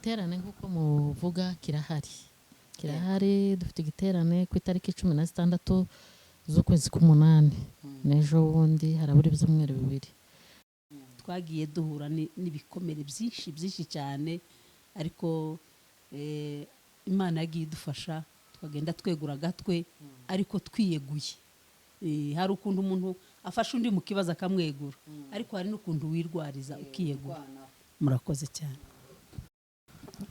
igiterane nk'uko muvuga kirahari dufite igiterane ku itariki 16 z'ukwezi k'umunani n'ejo bundi harabura ibyumweru bibiri twagiye duhura n'ibikomere byinshi cyane ariko Imana yagiye idufasha twagenda twegura gatwe ariko twiyeguye hari ukuntu umuntu afasha undi mu kibazo akamwegura ariko hari n'ukuntu wirwariza ukiyegura murakoze cyane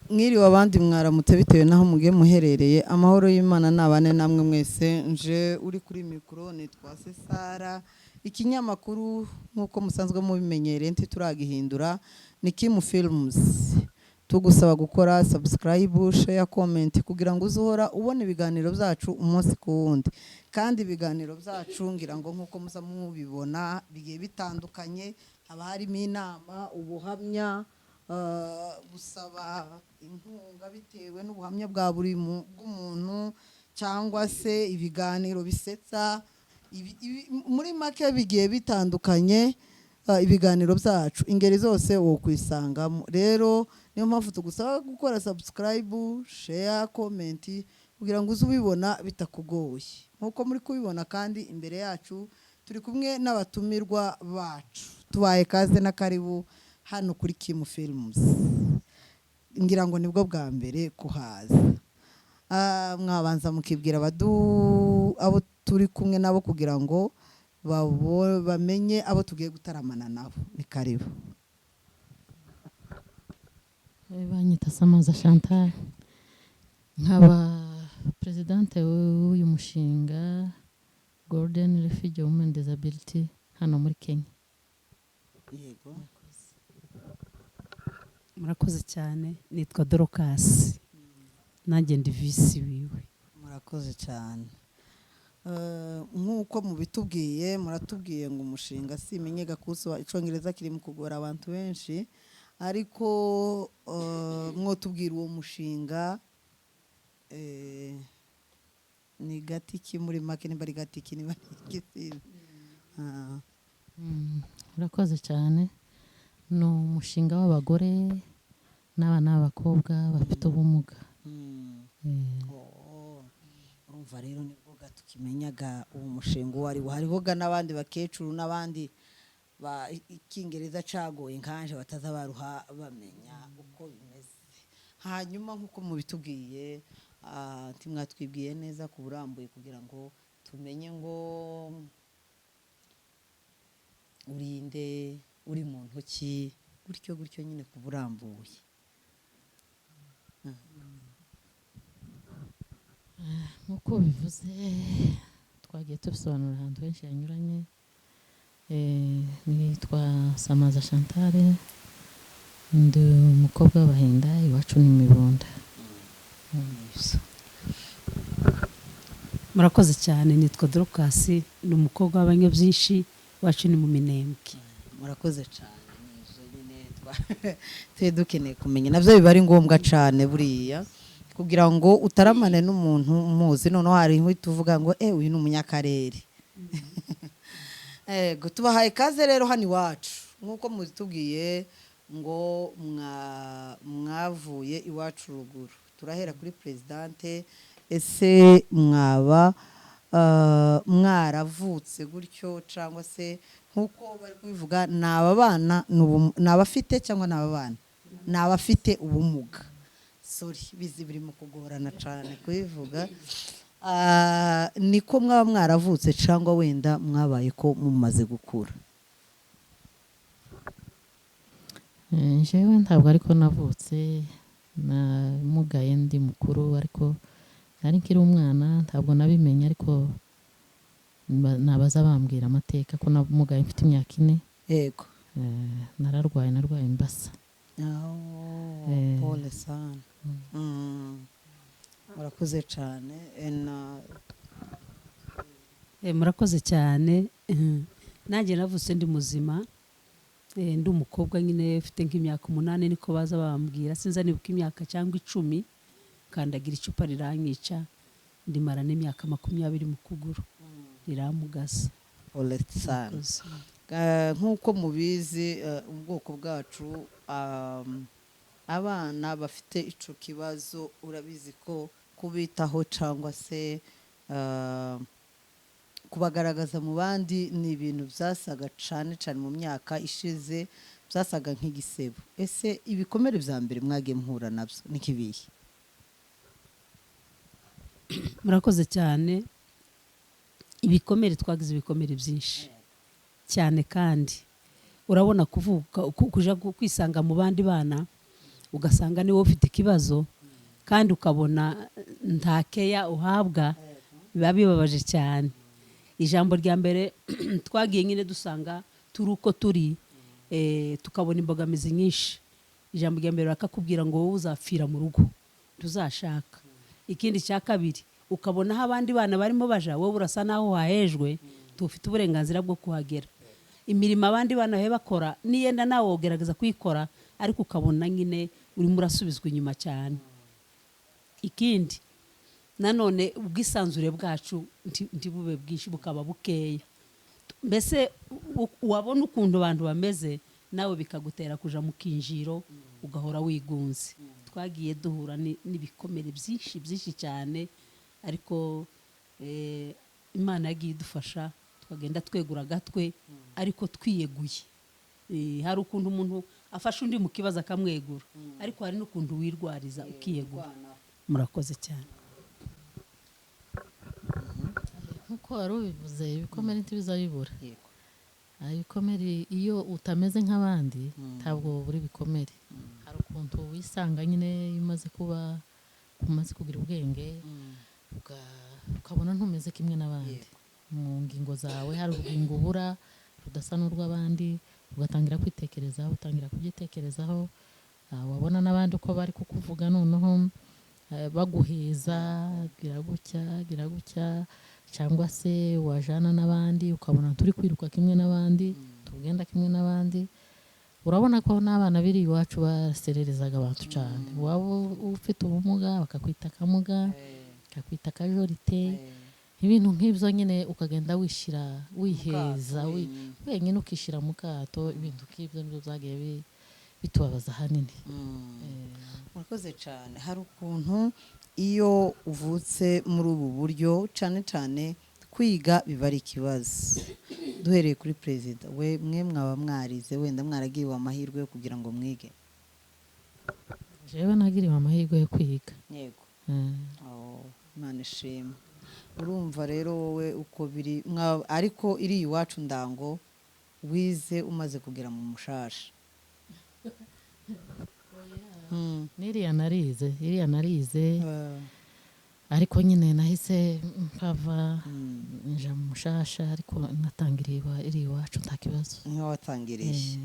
mwiriwe abandi mwaramutse bitewe naho mugiye muherereye amahoro y'Imana nabane namwe mwese nje uri kuri mikro nitwa Sara ikinyamakuru nkuko musanzwe mubimenyereye turagihindura ni Kim Films tugusaba gukora subscribe share comment kugira ngo uzohora ubone ibiganiro byacu umunsi ku wundi kandi ibiganiro byacu ngira ngo nkuko musa mubibona bigiye bitandukanye haba harimo inama ubuhamya gusaba inkunga bitewe n'ubuhamya bwa buri bw'umuntu cyangwa se ibiganiro bisetsa muri make bigiye bitandukanye ibiganiro byacu ingeri zose wo kwisangamo rero niyo mpamvu tugusaba gukora subscribe share comment kugira ngo uzubibona bitakugoye nkuko muri kubibona kandi imbere yacu turi kumwe n'abatumirwa bacu tubaye kaze na karibu hano kuri Kim Films ngira ngo nibwo bwa mbere kuhaza mwabanza mukibwira abo turi kumwe nabo kugira ngo bamenye abo tugiye gutaramana nabo ni karibu banyita Samaza Chantal nkaba presidente w'uyu mushinga Golden Refugee Women Disability hano muri Kenya yego murakoze cyane nitwa Dorcas nanjye ndi visi wiwe murakoze cyane nkuko mubitubwiye muratubwiye ngo umushinga simenye gakuso icongereza kiri mu kugora abantu benshi ariko mwotubwira uwo mushinga ni gatiki muri make ni bari gatiki ni bari gitsina murakoze cyane no umushinga w'abagore n'abana b'abakobwa bafite ubumuga urumva rero nibwo gatukimenyaga uwo mushinga wari hariho n'abandi bakecuru n'abandi ba ikingereza cagoye nkanje bataza baruha bamenya uko bimeze hanyuma nkuko mubitubwiye mwatwibwiye neza ku burambuye kugira ngo tumenye ngo urinde uri mu ntoki gutyo nyine ku burambuye nkuko bivuze twagiye tubisobanura ahantu henshi hanyuranye nitwa Samaza Chantal ndi umukobwa w'abahinda iwacu ni Mibunda murakoze cyane nitwa Dorcas ni umukobwa w'abanye byinshi iwacu ni mu Minembwe murakoze cyane nizo nyine dukeneye kumenya navyo biba ari ngombwa cyane buriya kugira ngo utaramane n'umuntu muzi none hari tuvuga ngo uyu ni umunyakarere tubahaye kaze rero hani wacu nkuko muzitubwiye ngo mwavuye iwacu ruguru turahera kuri presidente ese mwaba mwaravutse gutyo cyangwa se nkuko bari kubivuga nabafite cyangwa nababana nabafite ubumuga sorry bizi biri mu kugorana cyane kubivuga niko mwaba mwaravutse cyangwa wenda mwabaye ko mumaze gukura jewe ntabwo ariko navutse namugaye ndi mukuru ariko nari nkiri umwana ntabwo nabimenye ariko nabaza bambwira amateka ko namugaye mfite imyaka 4 yego nararwaye imbasa pole sana murakoze cyane murakoze cyane nanjye navutse ndi muzima ndi umukobwa nyine ufite nk'imyaka 8 niko baza bambwira sinza nibuka imyaka cyangwa 10 kandagira icupa riranyica ndimara n'imyaka 20 mu kuguru riramugasa pole sana nkuko mubizi ubwoko bwacu abana bafite ico kibazo urabizi ko kubitaho cyangwa se ah, kubagaragaza mu bandi ni ibintu byasaga cyane cyane mu myaka ishize byasaga nk'igisebo. Ese ibikomere bya mbere mwagiye muhura nabyo ni nk'ibihe? murakoze cyane. Ibikomere twagize ibikomere byinshi cyane, kandi urabona kuvuka kuja kwisanga mu bandi bana ugasanga niwe ufite ikibazo kandi ukabona nta keya uhabwa, biba bibabaje cyane. Ijambo rya mbere twagiye nyine dusanga turi uko turi, tukabona imbogamizi nyinshi. Ijambo rya mbere bakakubwira ngo wowe uzapfira mu rugo tuzashaka. Ikindi cya kabiri ukabona aho abandi bana barimo baja, wowe urasa naho wahejwe, tufite uburenganzira bwo kuhagera. Imirimo abandi bana bahe bakora niyenda nawe wogerageza kuyikora, ariko ukabona nyine urimo urasubizwa inyuma cyane. Ikindi nanone ubwisanzure bwacu ntibube bwinshi, bukaba bukeya. Mbese wabona ukuntu abantu bameze, nawe bikagutera kuja mu kinjiro ugahora wigunze. Twagiye duhura n'ibikomere byinshi cyane, ariko Imana yagiye idufasha, twagenda twegura gatwe ariko twiyeguye. Hari ukuntu umuntu afasha undi mu kibazo akamwegura, ariko hari n'ukuntu wirwariza ukiyegura. Murakoze cyane. nkuko wari ubivuze, ibikomere ntibiza bibura. Ibikomere iyo utameze nk'abandi ntabwo buri bikomere. Hari ukuntu wisanga nyine umaze kugira ubwenge, ukabona ntumeze kimwe n'abandi mu ngingo zawe. Hari urugingo ubura rudasa n'urw'abandi, ugatangira kwitekerezaho, utangira kubyitekerezaho. Wabona n'abandi uko bari kukuvuga noneho baguheza, gira gutya, cyangwa se wajana n'abandi ukabona turi kwiruka kimwe n'abandi, tugenda kimwe n'abandi. Urabona ko n'abana biri iwacu basererezaga abantu cyane. Waba ufite ubumuga bakakwita kamuga, bakakwita kajorite, ibintu nk'ibyo nyine ukagenda wiheza wenyine ukishira mu kato. Ibintu nk'ibyo nibyo byagiye bitubabaza ahanini. Murakoze cyane. Hari ukuntu iyo uvutse muri ubu buryo cyane cyane kwiga biba ari ikibazo. Duhereye kuri perezida, mwe mwaba mwarize, wenda mwaragiwe amahirwe yo kugira ngo mwige? Jewe nagiriwe amahirwe yo kwiga. Yego. Imana ishimwe. Urumva rero wowe uko biri, ariko iri iwacu ndango wize umaze kugera mu mushasha. Iriya narize ariko nyine nahise mpava nja mu mushasha, ariko natangiriye iri iwacu nta kibazo. Niho watangiriye.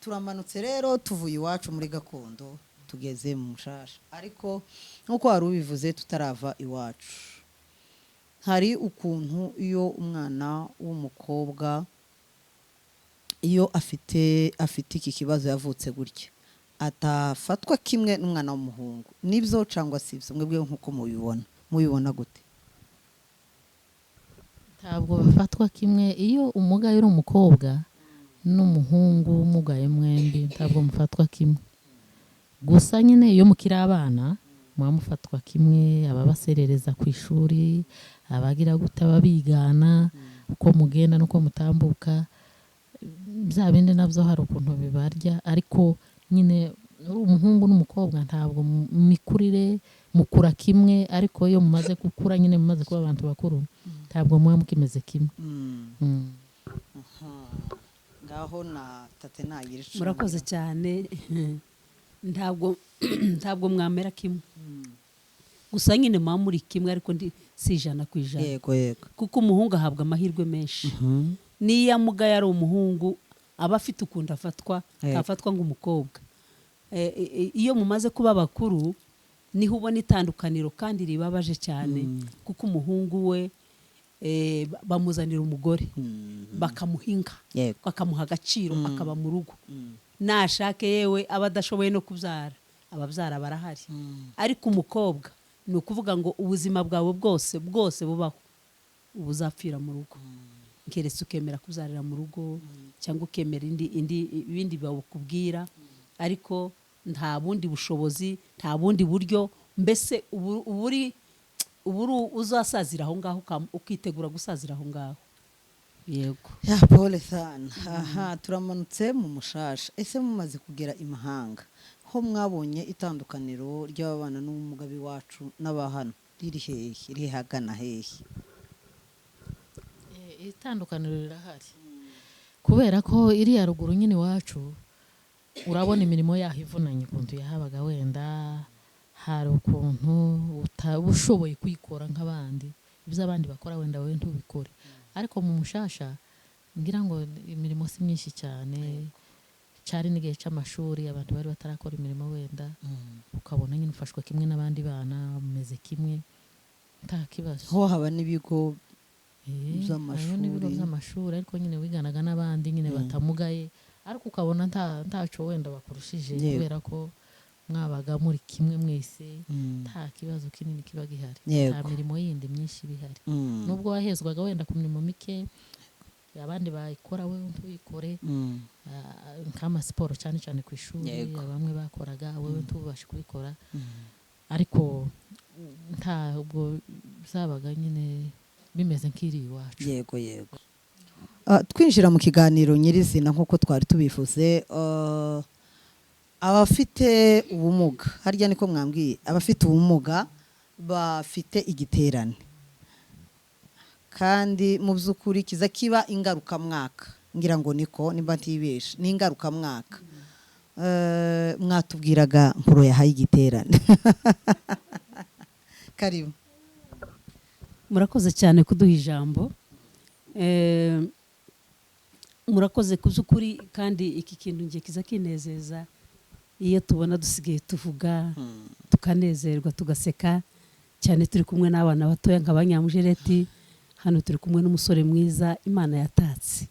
Turamanutse rero tuvuye iwacu muri gakondo tugeze mu mushasha, ariko nkuko wari ubivuze tutarava iwacu, hari ukuntu iyo umwana w'umukobwa iyo afite iki kibazo yavutse gutya atafatwa kimwe n'umwana w'umuhungu. Nibyo cyangwa si ibyo? Mwebwe nkuko mubibona gute? Ntabwo bafatwa kimwe. Iyo umugaye uri umukobwa n'umuhungu umugaye mwembi ntabwo mufatwa kimwe. Gusa nyine iyo mukiri abana muba mufatwa kimwe. Ababaserereza ku ishuri, abagira gute, ababigana, uko mugenda n'uko mutambuka, bya bindi nabyo hari ukuntu bibarya. Ariko nyine umuhungu n'umukobwa ntabwo mikurire mukura kimwe, ariko iyo mumaze gukura nyine mumaze kuba abantu bakuru ntabwo muba mukimeze kimwe. Ngaho na tate nagira icumi. Murakoze cyane. Ntabwo mwamera kimwe, gusa nyine muba muri kimwe, ariko si 100%. Yego. Kuko umuhungu ahabwa amahirwe menshi. Niyo amugaye ari umuhungu aba afite ukuntu afatwa, ntafatwa nk'umukobwa. Iyo mumaze kuba bakuru niho ubona itandukaniro kandi ribabaje cyane, kuko umuhungu we bamuzanira umugore bakamuhinga, bakamuha agaciro, akaba mu rugo. Nashake yewe aba adashoboye no kubyara, ababyara barahari. Ariko umukobwa ni ukuvuga ngo ubuzima bwawe bwose bubaho ubu uzapfira mu rugo. Keretse ukemera kubyarira mu rugo cyangwa ukemera ibindi bakubwira, ariko nta bundi bushobozi nta bundi buryo mbese uburi uzasazira aho ngaho ukitegura gusazira aho ngaho yego ya pole sana aha turamanutse mu mushasha ese mumaze kugera imahanga ho mwabonye itandukaniro ry'ababana n'ubumuga b'iwacu n'abahano riri hehe rihagana hehe itandukaniro rirahari kubera ko iriya ruguru nyine iwacu urabona imirimo yaho ivunanye ukuntu yahabaga wenda hari ukuntu ushoboye kuyikora nk'abandi ibyo abandi bakora wenda wowe ntubikore ariko mu mushasha ngira ngo imirimo si myinshi cyane cyari n'igihe cy'amashuri abantu bari batarakora imirimo wenda ukabona nyine ufashwe kimwe n'abandi bana mumeze kimwe nta kibazo ho haba n'ibigo by'amashuri ariko nyine wiganaga n'abandi nyine batamugaye ariko ukabona ntaco wenda bakurushije kubera ko mwabaga muri kimwe mwese nta kibazo kinini kiba gihari nta mirimo yindi myinshi bihari nubwo wahezwaga wenda ku mirimo mike abandi bayikora we ntuyikore nk'amasiporo cyane cyane ku ishuri bamwe bakoraga wowe ntubashe kubikora ariko ntabwo byabaga nyine bimeze nk'iri iwacu yego twinjira mu kiganiro nyirizina nk'uko twari tubivuze abafite ubumuga harya niko mwambwiye abafite ubumuga bafite igiterane kandi mu by'ukuri kiza kiba ingarukamwaka ngira ngo niko nimba ntibeshe ni ingarukamwaka mwatubwiraga nkuru yahaye igiterane karibu murakoze cyane kuduha ijambo murakoze ku by'ukuri kandi iki kintu ngiye kiza kinezeza iyo tubona dusigaye tuvuga tukanezerwa tugaseka cyane turi kumwe n'abana batoya nk'abanyamujereti hano turi kumwe n'umusore mwiza Imana yatatse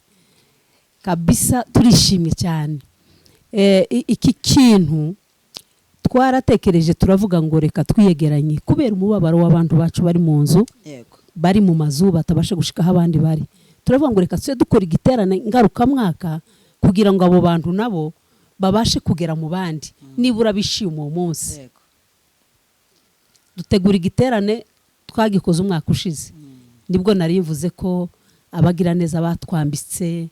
kabisa turishimye cyane iki kintu twaratekereje turavuga ngo reka twiyegeranye kubera umubabaro w'abantu bacu bari mu nzu bari mu mazu batabasha gushikaho abandi bari turavuga ngo reka tujye dukora igiterane ngarukamwaka kugira ngo abo bantu nabo babashe kugera mu bandi nibura bishima uwo munsi dutegura igiterane twagikoze umwaka ushize nibwo nari mvuze ko abagira neza batwambitse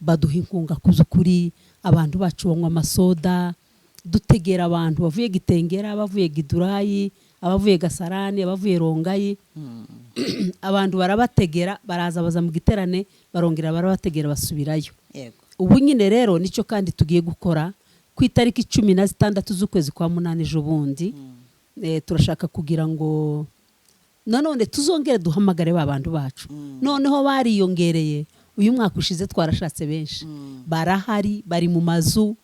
baduha inkunga ku by'ukuri abantu bacu banywa amasoda dutegera abantu bavuye Gitengera bavuye Gidurayi abavuye Gasarani abavuye Rongayi abantu barabategera baraza baza mu giterane barongera barabategera basubirayo ubu nyine rero nicyo kandi tugiye gukora ku itariki 16 z'ukwezi kwa 8 ejo bundi turashaka kugira ngo nanone tuzongere duhamagare abantu bacu noneho bariyongereye uyu mwaka ushize twarashatse benshi barahari bari mu mazu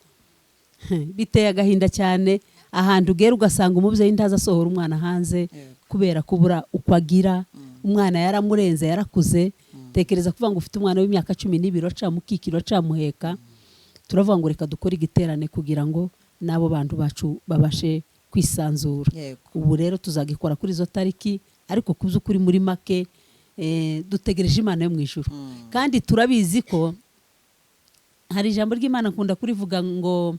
biteye agahinda cyane ahantu ugera ugasanga umubyeyi ndaza asohora umwana hanze kubera kubura uko agira umwana yaramurenze yarakuze tekereza kuvuga ngo ufite umwana w'imyaka 12 acamukikiro acamuheka turavuga ngo reka dukore igiterane kugira ngo nabo bantu bacu babashe kwisanzura ubu rero tuzagikora kuri izo tariki ariko kubyukuri muri make dutegereje Imana yo mu ijuru kandi turabizi ko hari ijambo ry'Imana nkunda kurivuga ngo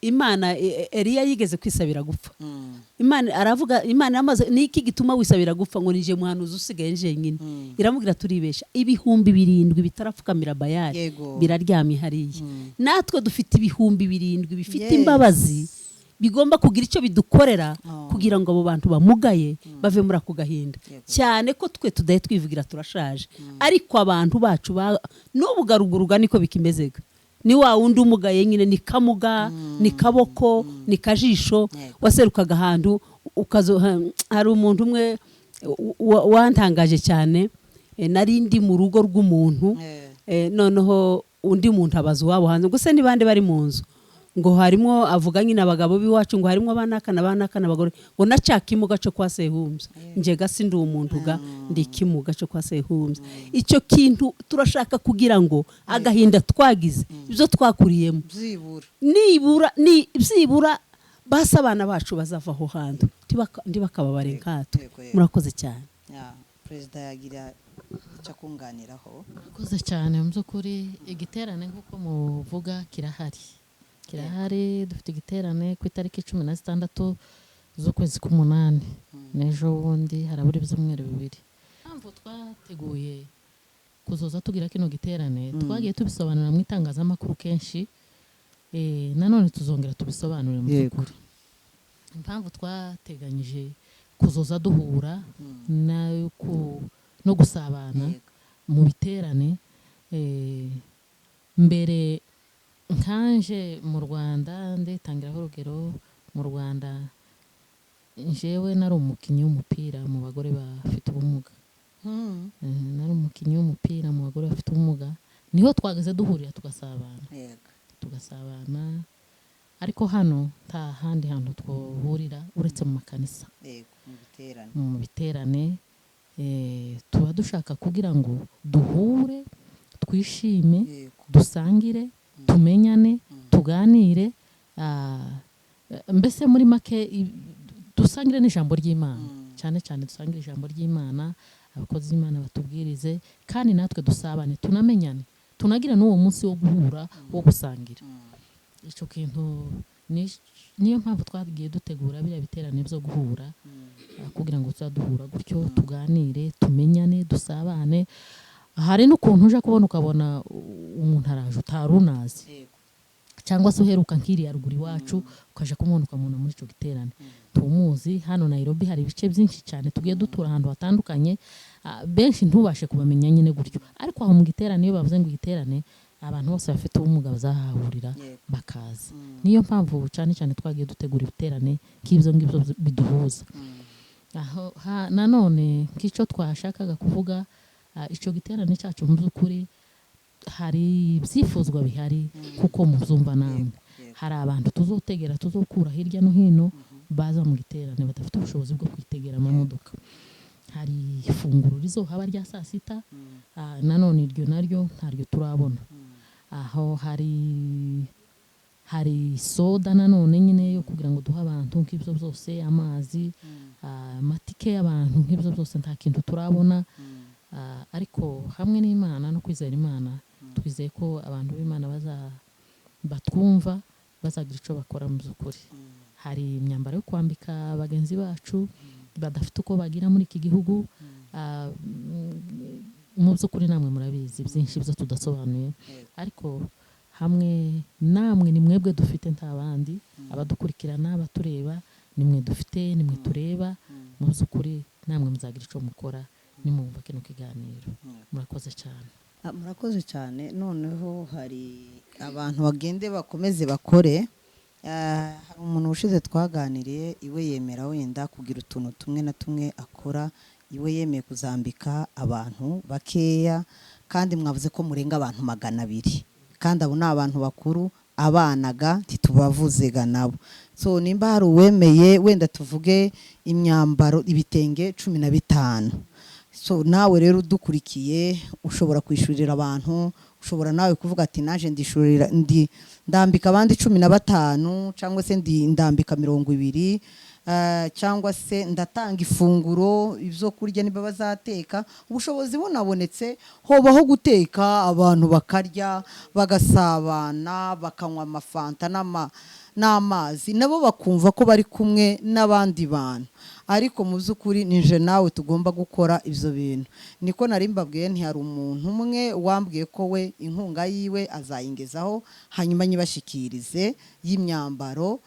Imana Eliya yigeze kwisabira gupfa Imana aravuga Imana yamaze niki gituma wisabira gupfa ngo nije muhanuzi usigaye nje nyine iramubwira turibesha ibihumbi 7 bitarapfukamira Bayali biraryamye hariye natwe dufite ibihumbi 7 bifite imbabazi bigomba kugira icyo bidukorera kugira ngo abo bantu bamugaye bave muri ako gahinda cyane ko twe tudaye twivugira turashaje ariko abantu bacu n'ubugaruguruga niko bikimezega ni wa wundi umugaye nyine ni kamuga ni kaboko ni kajisho waserukaga ahantu hari umuntu umwe wantangaje cyane narindi mu rugo rw'umuntu noneho undi muntu abaza wabo hanze gusa ni bande bari mu nzu ngo harimo avuga nyine abagabo biwacu ngo harimo abanakana abagore ngo nacakimuga cyo kwa Sehumbya nje gasi ndi umuntu ga ndikimuga cyo kwa Sehumbya icyo kintu turashaka kugira ngo agahinda twagize ibyo twakuriyemo byibura basa abana bacu bazava aho hantu ndibakababare nkato murakoze cyane perezida yagira icyo kunganiraho murakoze cyane mu by'ukuri igiterane nk'uko muvuga kirahari kirahari dufite igiterane ku itariki 16 z'ukwezi k'umunani n'ejo bundi harabura ibyumweru 2 mpamvu twateguye kuzoza tugira kino giterane twagiye tubisobanura mu itangazamakuru kenshi nanone tuzongera tubisobanure mu by'ukuri impamvu twateganyije kuzoza duhura no gusabana mu biterane mbere nkanje mu Rwanda ndetangiraho urugero mu Rwanda jewe nari umukinnyi w'umupira mu bagore bafite ubumuga nari umukinnyi w'umupira mu bagore bafite ubumuga niho twageze duhurira tugasabana ariko hano nta handi hantu twohurira uretse mu makanisa mu biterane tuba dushaka kugira ngo duhure twishime dusangire tumenyane tuganire mbese muri make dusangire n'ijambo ry'Imana cyane cyane dusangire ijambo ry'Imana abakozi b'Imana batubwirize kandi natwe dusabane tunamenyane tunagira n'uwo munsi wo guhura wo gusangira icyo kintu niyo mpamvu twagiye dutegura biriya biterane byo guhura kugira ngo tuzaduhura gutyo tuganire tumenyane dusabane hari n'ukuntu uje kubona ukabona umuntu araje utarunazi cyangwa se uheruka nk'iriya ruguru iwacu ukaje kumubona ukamubona muri icyo giterane tumuzi hano Nairobi hari ibice byinshi cyane tugiye dutura ahantu hatandukanye benshi ntubashe kubamenya nyine gutyo ariko aho mu giterane iyo bavuze ngo igiterane abantu bose bafite ubumuga bazahahurira bakaza niyo mpamvu cyane cyane twagiye dutegura ibiterane nk'ibyo ngibyo biduhuza aho nanone nk'icyo twashakaga kuvuga icyo giterane cyacu mu by'ukuri hari ibyifuzwa bihari kuko mubyumva namwe hari abantu tuzotegera tuzokura hirya no hino baza mu giterane badafite ubushobozi bwo kwitegera amamodoka hari ifunguro rizohaba rya saa sita nanone iryo naryo ntaryo turabona aho hari soda nanone nyine yo kugira ngo duhe abantu nk'ibyo byose amazi amatike y'abantu nk'ibyo byose nta kintu turabona ariko hamwe n'Imana no kwizera Imana twizeye ko abantu b'Imana batwumva bazagira icyo bakora mu by'ukuri hari imyambaro yo kwambika bagenzi bacu badafite uko bagira muri iki gihugu mu by'ukuri namwe murabizi byinshi byo tudasobanuye ariko hamwe namwe ni mwebwe dufite nta bandi abadukurikirana abatureba nimwe dufite nimwe tureba mu by'ukuri namwe muzagira icyo mukora nimwumva kino kiganiro murakoze cyane murakoze cyane noneho hari abantu bagende bakomeze bakore hari umuntu ushize twaganiriye iwe yemera wenda kugira utuntu tumwe na tumwe akora iwe yemeye kuzambika abantu bakeya kandi mwavuze ko murenga abantu 200 kandi abo ni abantu bakuru abanaga ntitubavuzega nabo so nimba hari uwemeye wenda tuvuge imyambaro ibitenge 15 so nawe rero udukurikiye ushobora kwishurira abantu ushobora nawe kuvuga ati naje ndishurira ndambika abandi 15 cyangwa se ndambika 20 cyangwa se ndatanga ifunguro ibyo kurya niba bazateka ubushobozi bunabonetse hobaho guteka abantu bakarya bagasabana bakanywa amafanta n'amazi nabo bakumva ko bari kumwe n'abandi bantu ariko mu by'ukuri nije nawe tugomba gukora ibyo bintu niko nari mbabwiye ntihari umuntu umwe wambwiye ko we inkunga yiwe azayingezaho hanyuma nyibashikirize y'imyambaro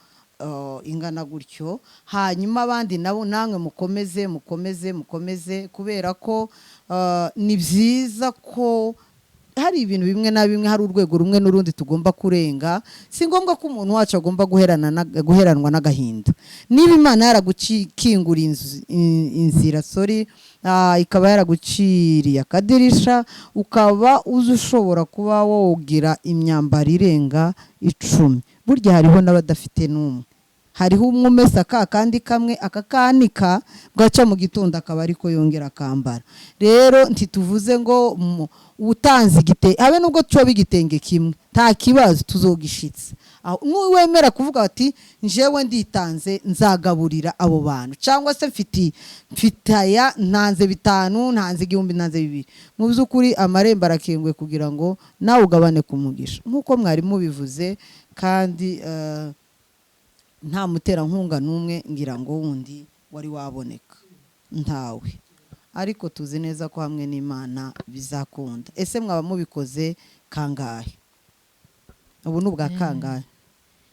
ingana gutyo hanyuma abandi nabo namwe mukomeze kubera ko ni byiza ko hari ibintu bimwe na bimwe hari urwego rumwe n'urundi tugomba kurenga si ngombwa ko umuntu wacu agomba guheranwa n'agahinda niba Imana yaragukingura inzira ikaba yaraguciriye akadirisha ukaba ushobora kuba wogira imyambaro irenga 10 burya hariho n'abadafite n'umwe hariho umwe umesa kandi kamwe akakanika bwaca mu gitondo akaba ariko yongera akambara rero ntituvuze ngo utanze igitenge habe nubwo cyo bigitenge kimwe nta kibazo tuzogishitse n'uwemera kuvuga ati njewe nditanze nzagaburira abo bantu cyangwa se mfitaya ntanze 5 ntanze 1000 ntanze 2 mu by'ukuri amarembo arakengwe kugira ngo nawe ugabane kumugisha nkuko mwari mubivuze kandi nta muterankunga n'umwe ngira ngo wundi wari waboneka ntawe, ariko tuzi neza ko hamwe n'Imana bizakunda. Ese mwaba mubikoze kangahe? Ubu ni ubwa kangahe?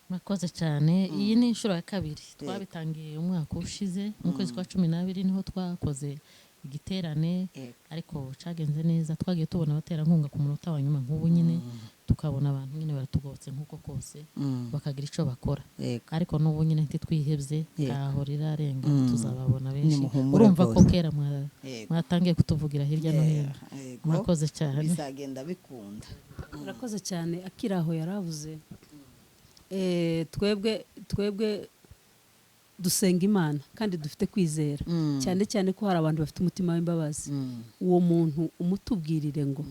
murakoze cyane. Iyi ni inshuro ya kabiri. Twabitangiye umwaka ushize mu kwezi kwa 12 niho twakoze igiterane, ariko cagenze neza. Twagiye tubona abaterankunga ku munota wa nyuma nk'ubu nyine, tukabona abantu nyine baratugotse nk'uko kose bakagira icyo bakora, ariko n'ubu nyine ntitwihebye, aho rirarenga tuzababona benshi. Urumva ko kera mwatangiye kutuvugira hirya no hino. Murakoze cyane, bizagenda bikunda. murakoze cyane. Akiraho yaravuze twebwe dusenga Imana kandi dufite kwizera, cyane cyane ko hari abantu bafite umutima w'imbabazi. Uwo muntu umutubwirire ngo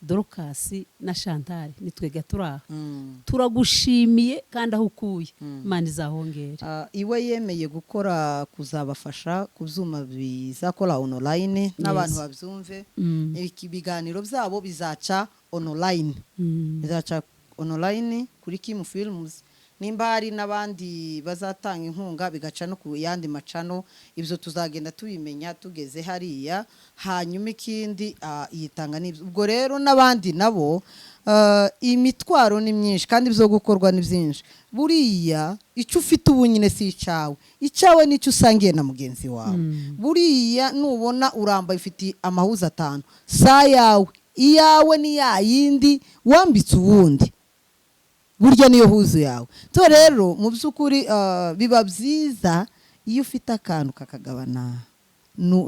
Dorokasi na Chantal nitwega turaha, turagushimiye kandi aho ukuye Imana izahongere. Iwe yemeye gukora kuzabafasha ku byuma bizakora online n'abantu babyumve. Ibiganiro byabo bizaca online, bizaca online kuri Kim Films. Nimba hari n'abandi bazatanga inkunga bigaca no ku yandi macano, ibyo tuzagenda tubimenya tugeze hariya. Hanyuma ikindi yitanga n'ibyo. Ubwo rero n'abandi nabo imitwaro ni myinshi kandi byo gukorwa ni byinshi. Buriya icyo ufite ubu nyine si icyawe, icyawe nicyo usangiye na mugenzi wawe. Buriya nubona urambaye ufite amahuza 5 sa yawe, iyawe ni ya yindi wambitse uwundi, burya niyo huzu yawe. To rero mu by'ukuri biba byiza iyo ufite akantu kakagabana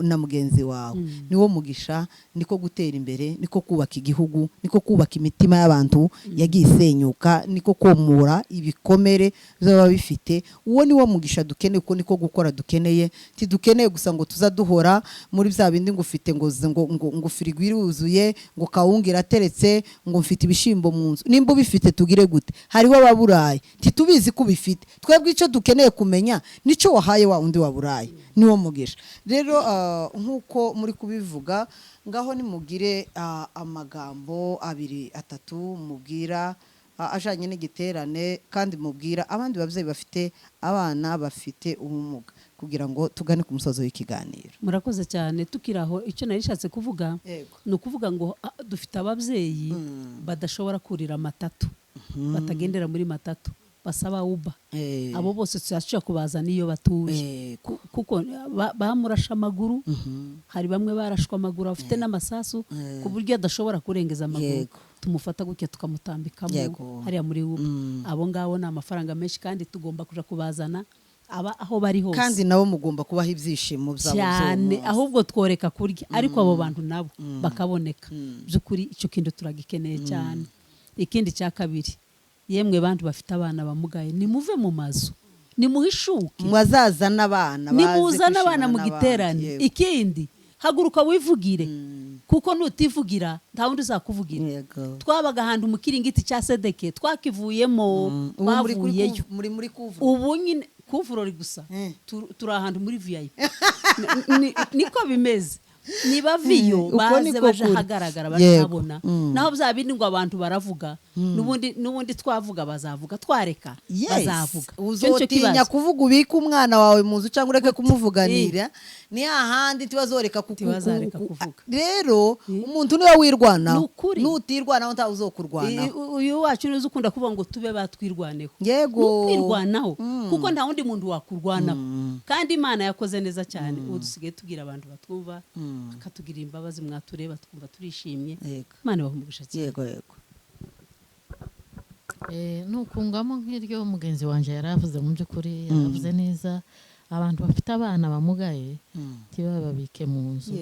na mugenzi wawe. Niwo mugisha, niko gutera imbere, niko kubaka igihugu, niko kubaka imitima y'abantu yagiye isenyuka, niko komura ibikomere byaba bifite. Uwo niwo mugisha dukeneye, ko niko gukora dukeneye. Tidukeneye gusa ngo tuzaduhora muri bya bindi ngo ufite ngo firigo iruzuye, ngo kawungira ateretse, ngo mfite ibishimbo mu nzu. Nimba ubifite tugire gute? Hariho ababuraye titubizi ko bifite. Twebwe icyo dukeneye kumenya nico wahaye wa undi waburaye, niwo mugisha. Rero nk'uko muri kubivuga, ngaho nimugire amagambo 2-3 mubwira ajanye n'igiterane, kandi mubwira abandi babyeyi bafite abana bafite ubumuga, kugira ngo tugane ku musozo w'ikiganiro. Murakoze cyane. Tukiraho icyo narishatse kuvuga ni ukuvuga ngo dufite ababyeyi badashobora kurira matatu, batagendera muri matatu, basaba uba. Abo bose tuyashobora kubazana iyo batuye, kuko bamurasha amaguru. Hari bamwe barashwa amaguru bafite n'amasasu ku buryo adashobora kurengeza amaguru. Tumufata gutya tukamutambikamo hariya muri uba. Abo ngabo ni amafaranga menshi, kandi tugomba kuja kubazana aho bari hose, kandi nabo mugomba kubaha ibyishimo byabo cyane. Ahubwo tworeka kurya, ariko abo bantu nabo bakaboneka. By'ukuri icyo kintu turagikeneye cyane. Ikindi cya kabiri, yemwe bantu bafite abana bamugaye, nimuve mu mazu, nimuhishuke, mwazazana abana, nimuzana abana mu giterane. Ikindi, haguruka wivugire, kuko nutivugira nta wundi uzakuvugira. Twabaga ahantu mu kiringiti cya Sedeke, twakivuyemo, bavuyeyo. muri kuvura ubu nyine kuvurori gusa, turi ahantu muri VIP. Niko bimeze. Niba viyo baze baje hagaragara bazabona. Naho bya bindi ngo abantu baravuga, nubundi twavuga bazavuga, twareka bazavuga. Uzotinya kuvuga ubika umwana wawe muzu cyangwa ureke kumuvuganira, ni hahandi tibazoreka kuvuga. Rero umuntu niwe wirwana, nutirwana nta uzokurwana. Uyu wacu nizo ukunda kuvuga ngo tube batwirwaneho. Nukwirwanaho, kuko nta wundi muntu wakurwanaho. Kandi Imana yakoze neza cyane. Ubu dusigaye tubwira abantu batwuba, akatugira imbabazi, mwatureba twumva turishimye. Imana bahumugisha cyane. Nukungamo nk'iryo mugenzi wanje yaravuze, mu by'ukuri yaravuze neza. Abantu bafite abana bamugaye tibababike mu nzu,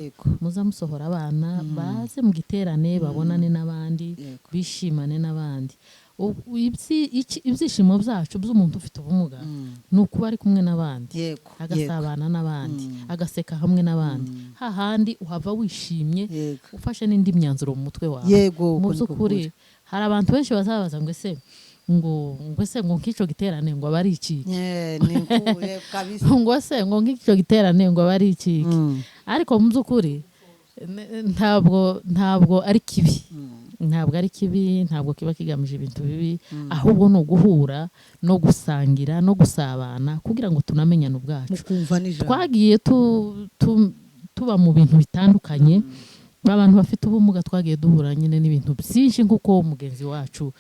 muza musohora abana baze mu giterane, babonane n'abandi, bishimane n'abandi. Ibyishimo byacu by'umuntu ufite ubumuga ni ukuba ari kumwe n'abandi, agasabana n'abandi, agaseka hamwe n'abandi. Hahandi uhava wishimye, ufashe n'indi myanzuro mu mutwe wawe. Mu by'ukuri hari abantu benshi bazabaza ngo ese ngo nk'icyo giterane ngo abari iki, ngo se ngo nk'icyo giterane ngo abari iki. Ariko mu by'ukuri ntabwo ari kibi. ntabwo ari kibi, ntabwo kiba kigamije ibintu bibi, ahubwo ni uguhura no gusangira no gusabana kugira ngo tunamenyane ubwacu. mukumva n'ijambo. Twagiye tuba mu bintu bitandukanye, abantu bafite ubumuga twagiye duhura nyine n'ibintu byinshi nk'uko mugenzi wacu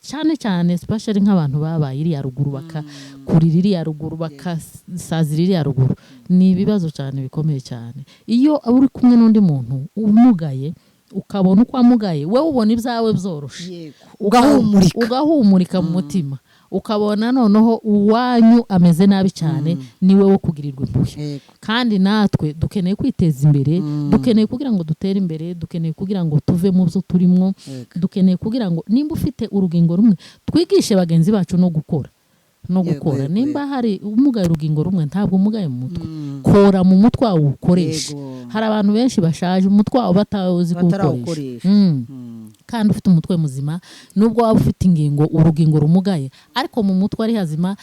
cyane cyane especially nk'abantu babaye iriya ruguru bakakurira iriya ruguru bakasazira iriya ruguru, ni ibibazo cyane bikomeye cyane. Iyo uri kumwe n'undi muntu umugaye ukabona uko amugaye, wowe ubona ibyawe byoroshe, ugahumurika mu mutima, ukabona noneho uwanyu ameze nabi cyane, ni wowe kugirirwa impuhwe. Kandi natwe dukeneye kwiteza imbere, dukeneye kugira ngo dutere imbere, dukeneye kugira ngo tuve mu byo turimo, dukeneye kugira ngo nimba ufite urugingo rumwe twigishe bagenzi bacu no gukora nimba hari umugaye urugingo rumwe ntabwo umugaye mu mutwe, kora mu mutwe wawe ukoresha. Hari abantu benshi bashaje umutwe wawe batazi kuwukoresha, kandi ufite umutwe muzima nubwo waba ufite urugingo rumugaye ariko mu mutwe ari hazima,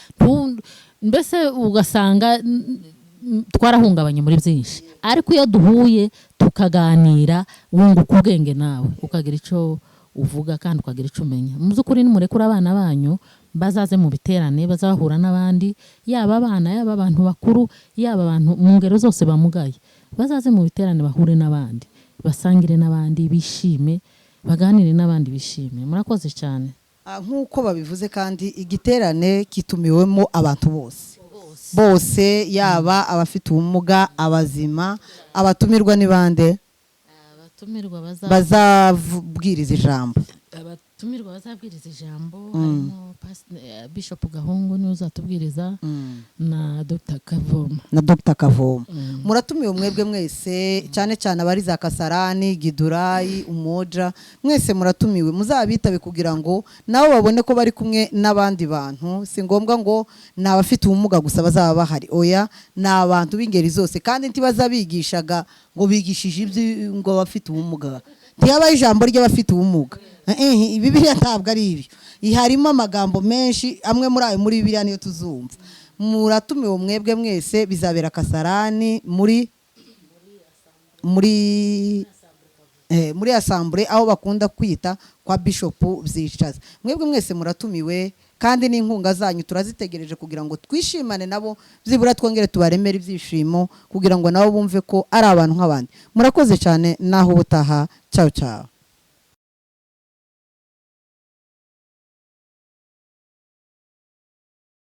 mbese ugasanga twarahungabanye muri byinshi. Ariko iyo duhuye tukaganira wunguka ubwenge, nawe ukagira icyo uvuga kandi ukagira icyo umenya. Mu by'ukuri nimurekure abana banyu bazaze mu biterane, bazahura n'abandi, yaba abana yaba abantu bakuru yaba abantu mu ngero zose bamugaye, bazaze mu biterane bahure n'abandi, basangire n'abandi, bishime, baganire n'abandi bishime. Murakoze cyane. Nk'uko babivuze kandi igiterane kitumiwemo abantu bose yaba abafite ubumuga, abazima. Abatumirwa ni bande? Abatumirwa bazabwiriza ijambo. Abatumirwa bazabwiriza ijambo harimo Bishop Gahungu niwe uzatubwiriza, na Dr. Kavoma. Muratumiwe mwebwe mwese, cyane cyane abari za Kasarani, Gidurayi, Umoja, mwese muratumiwe. Muzabitabe kugira ngo nabo babone ko bari kumwe n'abandi bantu. Si ngombwa ngo n'abafite ubumuga gusa bazaba bahari, oya, n'abantu b'ingeri zose. Kandi ntibazabigishaga ngo bigishije ibyo ngo bafite ubumuga, ntiyabaye ijambo ry'abafite ubumuga. Bibiliya ntabwo ari ibyo, harimo amagambo menshi, amwe muri ayo muri Bibiliya niyo tuzumva. Muratumiwe mwebwe mwese, bizabera Kasarani muri asambure, aho bakunda kwita kwa Bishop Byicaza. Mwebwe mwese muratumiwe, kandi n'inkunga zanyu turazitegereje kugira ngo twishimane nabo, byibura twongere tubaremere ibyishimo kugira ngo nabo bumve ko ari abantu nk'abandi. Murakoze cyane, naho ubutaha. Ciao ciao.